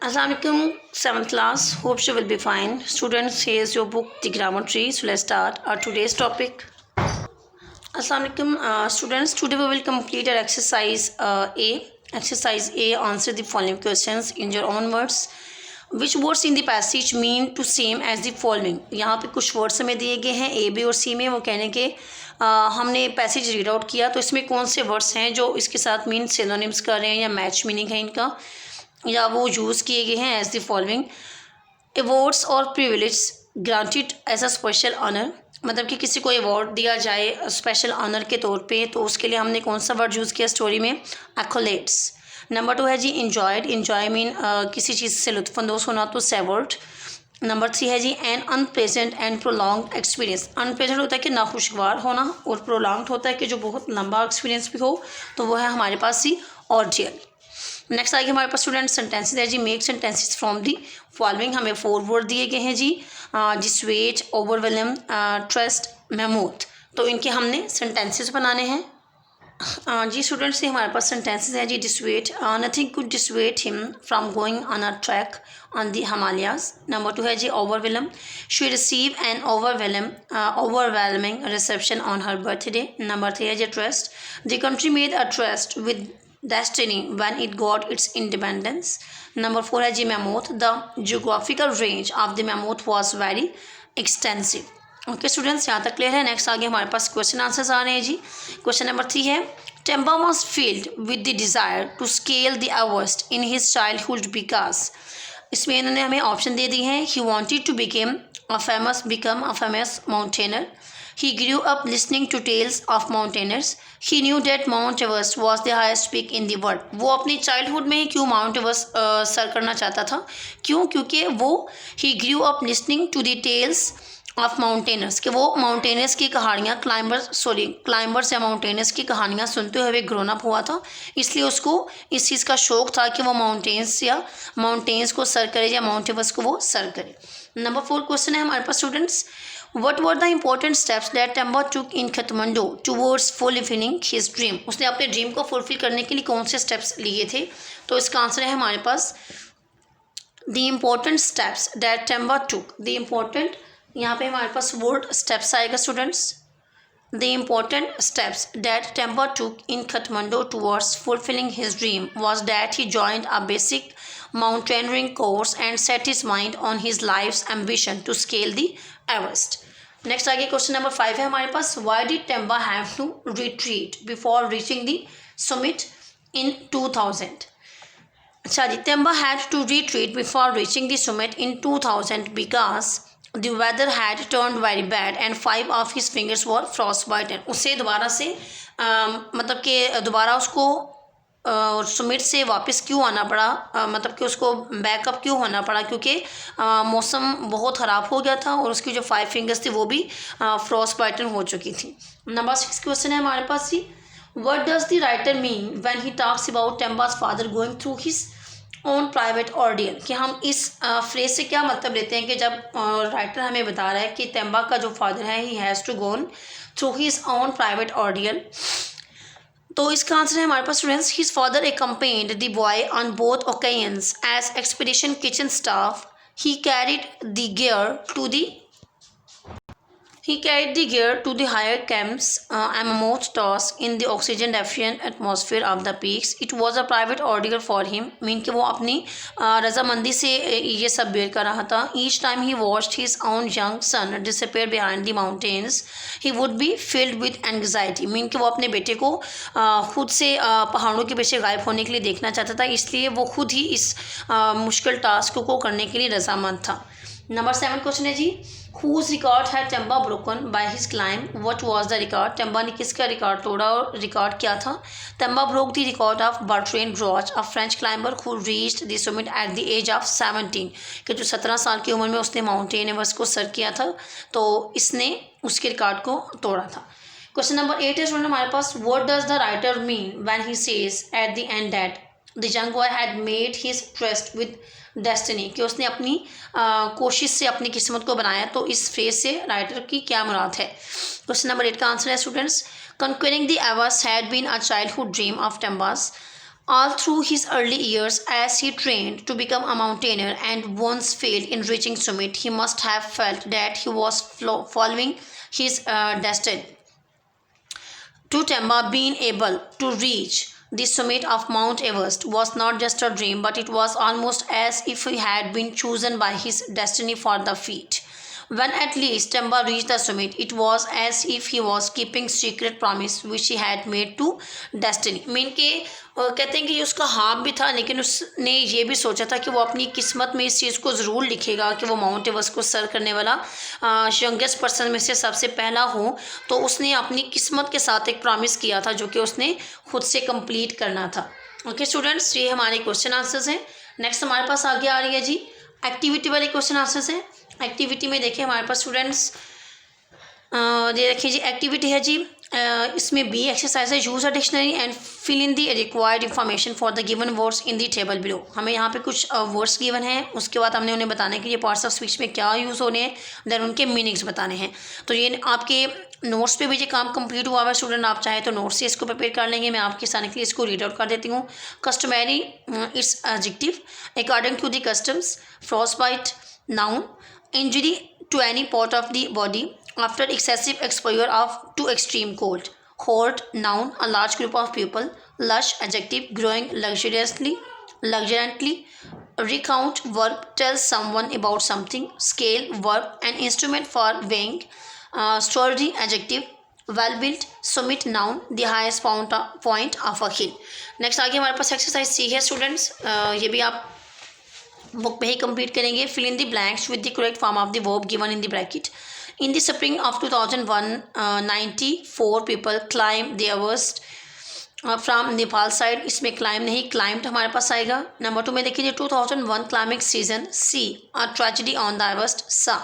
Assalamualaikum, 7th class. Hope you will be fine. Students, here's your book, The Grammar Tree. So let's start our today's topic. Assalamualaikum, students. Today we will complete our exercise A. Exercise A. Answer the following questions in your own words. Which words in the passage mean to same as the following? यहाँ पे कुछ words हमें दिए गए हैं A, B और C में. वो कहने के हमने पैसेज रीड आउट किया तो इसमें कौन से वर्ड्स हैं जो इसके साथ मीन सिनोनिम्स कर रहे हैं या मैच मीनिंग है इनका, या वो यूज़ किए गए हैं एज द फॉलोइंग. अवार्ड्स और privilege granted as a special honour, मतलब कि किसी को अवार्ड दिया जाए स्पेशल ऑनर के तौर पे, तो उसके लिए हमने कौन सा वर्ड यूज़ किया स्टोरी में? एक्कोलेट्स. नंबर 2 है जी इंजॉयड. इंजॉय मीन किसी चीज़ से लुत्फ़अंदोज़ होना, तो सेवर्ड. नंबर 3 है जी an unpleasant and prolong experience. Unpleasant होता है कि नाखुशगवार होना, और प्रोलॉन्ग होता है कि जो बहुत लंबा एक्सपीरियंस भी हो, तो वो है हमारे पास सी ऑर्डियल. नेक्स्ट आगे हमारे पास स्टूडेंट सेंटेंसेस है जी. Make sentences from the following. हमें 4 वर्ड दिए गए हैं जी. Dissuade, overwhelm, trust, mammoth. तो इनके हमने सेंटेंसेस बनाने हैं. जी स्टूडेंट्स, ये हमारे पास सेंटेंसेस है जी. Dissuade, nothing could dissuade him from going on a trek on the Himalayas. Number 2 है जी overwhelm. She receive an overwhelming reception on her birthday. Number 3 है जी trust. The country made a trust with destiny when it got its independence. Number 4 है जी mammoth. The geographical range of the mammoth was very extensive. Okay students, यहाँ तक clear है. Next आगे हमारे पास question answers आ रहे हैं जी. क्वेश्चन नंबर 3 है Temba was filled with the desire to scale the Everest in his childhood because. इसमें इन्होंने हमें ऑप्शन दे दी हैं. He wanted to become a famous mountaineer. He grew up listening to tales of mountaineers. He knew that Mount Everest was the highest peak in the world. वो अपनी childhood में ही क्यों mount Everest sir करना चाहता था? क्यों? क्योंकि वो he grew up listening to the tales of mountaineers, कि वो माउंटेनर्स की कहानियाँ क्लाइंबर्स या माउंटेनर्स की कहानियाँ सुनते हुए ग्रोन अप हुआ था. इसलिए उसको इस चीज़ का शौक था कि वो माउंटेन्स को सर करे या माउंट एवर्स्ट को वो सर करे. नंबर 4 क्वेश्चन है हमारे पास students. What were the important steps that Temba took in Kathmandu towards fulfilling his dream? उसने अपने ड्रीम को फुलफिल करने के लिए कौन से स्टेप्स लिए थे? तो इसका आंसर है हमारे पास the important steps that Temba took. The important, यहाँ पे हमारे पास वर्ड स्टेप्स आएगा students. The important steps that Temba took in Kathmandu towards fulfilling his dream was that he joined a basic mountaineering course and set his mind on his life's ambition to scale the Everest. Next आगे question number 5 है हमारे पास. Why did Temba have to retreat before reaching the summit in 2000? अच्छा जी, Temba had to retreat before reaching the summit in 2000 because the weather had turned very bad and 5 of his fingers were frostbitten. उसे दोबारा से मतलब कि दोबारा उसको सुमिट से वापस क्यों आना पड़ा, मतलब कि उसको बैकअप क्यों होना पड़ा? क्योंकि मौसम बहुत ख़राब हो गया था और उसकी जो 5 फिंगर्स थी वो भी फ्रॉस्ट बाइटन हो चुकी थी. नंबर 6 क्वेश्चन है हमारे पास ही. What does the writer mean when he talks about Temba's father going through his own private ordeal? कि हम इस फ्रेज से क्या मतलब लेते हैं कि जब राइटर हमें बता रहा है कि टेम्बा का जो फादर है he has to gone through his own private ordeal, तो इसका आंसर है हमारे पास students. His father accompanied the boy on both occasions as expedition kitchen staff. He carried the gear to the higher camps and mammoth task in the oxygen deficient atmosphere of the peaks. It was a private ordeal for him. Mean कि वो अपनी रजामंदी से ये सब bear कर रहा था. Each time he watched his own young son disappear behind the mountains, he would be filled with anxiety. Mean कि वो अपने बेटे को खुद से पहाड़ों के पीछे गायब होने के लिए देखना चाहता था, इसलिए वो खुद ही इस मुश्किल टास्क को करने के लिए रजामंद था. नंबर 7 क्वेश्चन है जी. Whose record had Temba broken by his climb? What was the record? Temba ने किसका रिकॉर्ड तोड़ा और रिकॉर्ड क्या था? Temba broke the record of Bertrand Roche, a French climber who reached the summit at the age of 17. कि जो 17 साल की उम्र में उसने माउंटेन एवरेस्ट को सर किया था, तो इसने उसके रिकॉर्ड को तोड़ा था. क्वेश्चन नंबर 8 है स्टूडेंट हमारे पास. What does the writer mean when he says at the end that the young boy had made his tryst with destiny? कि उसने अपनी कोशिश से अपनी किस्मत को बनाया. तो इस फ्रेज से राइटर की क्या मुराद है? क्वेश्चन नंबर 8 का आंसर है students. Conquering the Everest had been a childhood dream of Temba's. All through his early years, as he trained to become a mountaineer and once failed in reaching summit, he must have felt that he was following his destiny. To Temba, being able to reach the summit of Mount Everest was not just a dream, but it was almost as if he had been chosen by his destiny for the feat. When at least Temba reached the summit, it was as if he was keeping secret promise which he had made to destiny. Mean के कहते हैं कि उसका हाथ भी था, लेकिन उसने ये भी सोचा था कि वो अपनी किस्मत में इस चीज़ को ज़रूर लिखेगा कि वो माउंट एवरेस्ट को सर करने वाला यंगेस्ट पर्सन में से सबसे पहला हो। तो उसने अपनी किस्मत के साथ एक प्रॉमिस किया था जो कि उसने खुद से कंप्लीट करना था। ओके स्टूडेंट्स, ये हमारे क्वेश्चन आंसर्स हैं। नेक्स्ट हमारे पास आगे आ रही है जी एक्टिविटी वाले क्वेश्चन आंसर्स हैं। एक्टिविटी में देखिए हमारे पास स्टूडेंट्स ये देखिए जी एक्टिविटी है जी इसमें बी एक्सरसाइज है, use a dictionary and fill in the required information for the given words in the table below. हमें यहाँ पे कुछ वर्ड्स गिवन हैं, उसके बाद हमने उन्हें बताने के लिए पार्ट्स ऑफ स्पीच में क्या यूज़ होने हैं, देन उनके मीनिंग्स बताने हैं। तो ये आपके नोट्स पे भी ये काम कंप्लीट हुआ है स्टूडेंट, आप चाहे तो नोट्स से इसको प्रिपेयर कर लेंगे। मैं आपके सामने के लिए इसको रीड आउट कर देती हूँ। Customary it's adjective according to the customs, frostbite noun, injury to any part of the body after excessive exposure of to extreme cold. Horde noun, a large group of people. Lush adjective, growing luxuriantly. Recount verb, tell someone about something. Scale verb, an instrument for weighing. Story adjective, well built. Summit noun, the highest point of a hill. Next आगे हमारे पास exercise सी है students, ये भी आप book पे ही complete करेंगे। Fill in the blanks with the correct form of the verb given in the bracket. In the spring of 2001 94 people climb the Everest from Nepal side. इसमें क्लाइम नहीं क्लाइम्ड हमारे पास आएगा। नंबर 2 में देखिए 2001 climbing season, see a tragedy on the Everest, saw.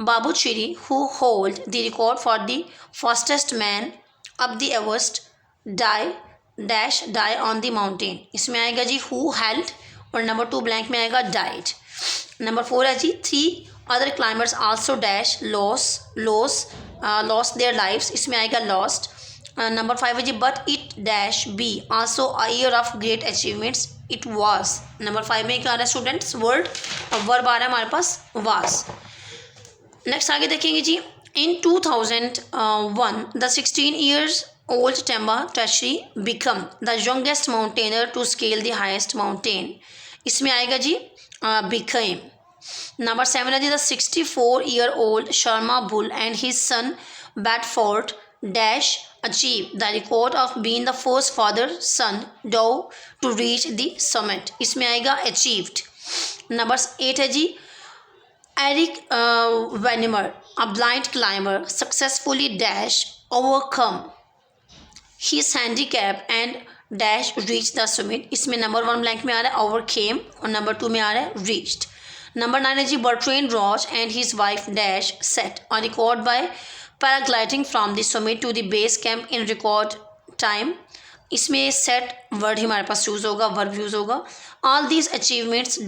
Babu Chiri who hold the record for the fastest man up the Everest die on the mountain. इसमें आएगा जी हु हेल्ड, और नंबर 2 ब्लैंक में आएगा डाइड। नंबर 4 है जी 3 other climbers also lost their lives. इसमें आएगा लॉस्ट। नंबर 5 है जी but it be also a year of great achievements, it was. Number 5 में क्या आ रहा है स्टूडेंट्स वर्ड, और वर्ब आ रहा है हमारे पास वाज। नेक्स्ट आगे देखेंगे जी in 2001 the 16 years old Temba Tashi become the youngest mountaineer to scale the highest mountain। इसमें आएगा जी became। नंबर 7 है जी the 64-year-old Sharma Bull and his son Bedford achieve the record of being the first father-son duo to reach the summit। इसमें आएगा achieved। Number 8 है जी Eric Vanimer, a blind climber, successfully overcome his handicap and reach the summit। इसमें number 1 blank में आ रहा है overcame, और number 2 में आ रहा है reached। नंबर 9 है जी Bertrand Roche and his wife set a record by paragliding from the summit to the base camp in record time। इसमें सेट वर्ड ही हमारे पास यूज़ होगा, वर्ब यूज़ होगा। All these achievements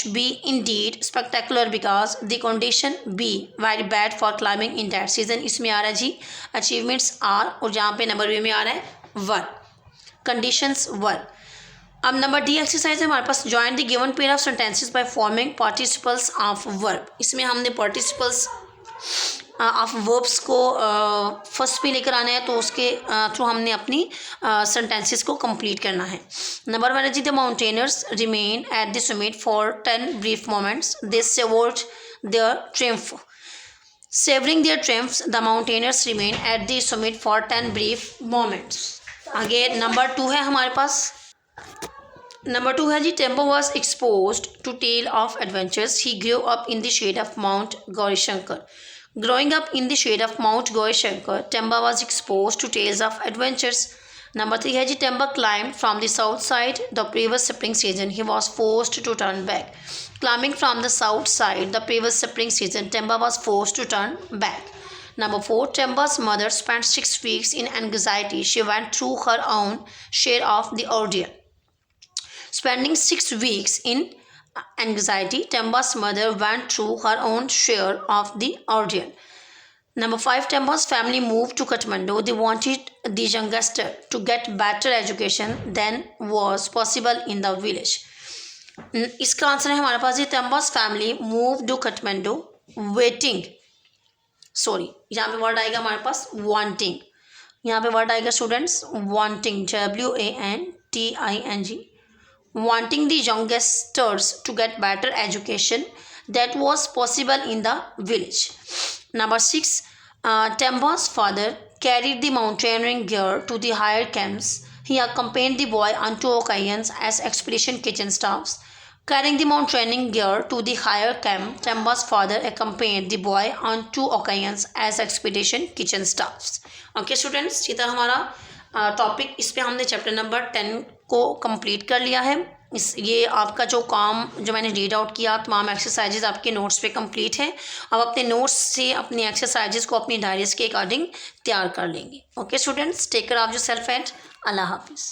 be indeed spectacular because the condition be very bad for climbing in that season. इसमें आ रहा है जी अचीवमेंट्स आर, और जहाँ पे नंबर बी में आ रहा है वर्ब, कंडीशंस वर्ब। अब नंबर डी एक्सरसाइज है हमारे पास join the given pair of sentences by forming participles of verb. इसमें हमने पार्टिसिपल्स ऑफ वर्ब्स को फर्स्ट पे लेकर आना है, तो उसके थ्रू हमने अपनी सेंटेंसेस को कंप्लीट करना है। नंबर 1 है जी the mountaineers remain at the summit for 10 brief moments, they savoured their triumph. Savouring their triumphs the mountaineers remain at the summit for 10 brief moments. आगे नंबर 2 है हमारे पास। नंबर 2 है जी Temba was exposed to tale of adventures, he grew up in the shade of Mount Gaurashankar। Growing up in the shade of Mount Gaurashankar, Temba was exposed to tales of adventures। Number 3 है जी Temba climbed from the south side the previous spring season, he was forced to turn back। Climbing from the south side the previous spring season, Temba was forced to turn back। Number 4, Temba's mother spent 6 weeks in anxiety, she went through her own share of the ordeal। Spending 6 weeks in anxiety, Temba's mother went through her own share of the ordeal। Number 5, Temba's family moved to Kathmandu. They wanted the youngster to get better education than was possible in the village. इसका answer है हमारे पास ये Temba's family moved to Kathmandu waiting. Sorry, यहाँ पे word आएगा हमारे पास wanting. यहाँ पे वर्ड आएगा students wanting, WANTING. Wanting the youngsters to get better education that was possible in the village. Number 6, Temba's father carried the mountaineering gear to the higher camps. He accompanied the boy on 2 occasions as expedition kitchen staffs. Carrying the mountaineering gear to the higher camp, Temba's father accompanied the boy on 2 occasions as expedition kitchen staffs. Okay students, ये था हमारा topic. इस पे हमने chapter number 10 को complete कर लिया है. ये आपका जो काम जो मैंने रीड आउट किया, तमाम एक्सरसाइजेज आपके नोट्स पे कंप्लीट है. अब अपने नोट्स से अपनी एक्सरसाइजेज को अपनी डायरीज के अकॉर्डिंग तैयार कर लेंगे. Okay students, take care of yourself and अल्लाह हाफिज़.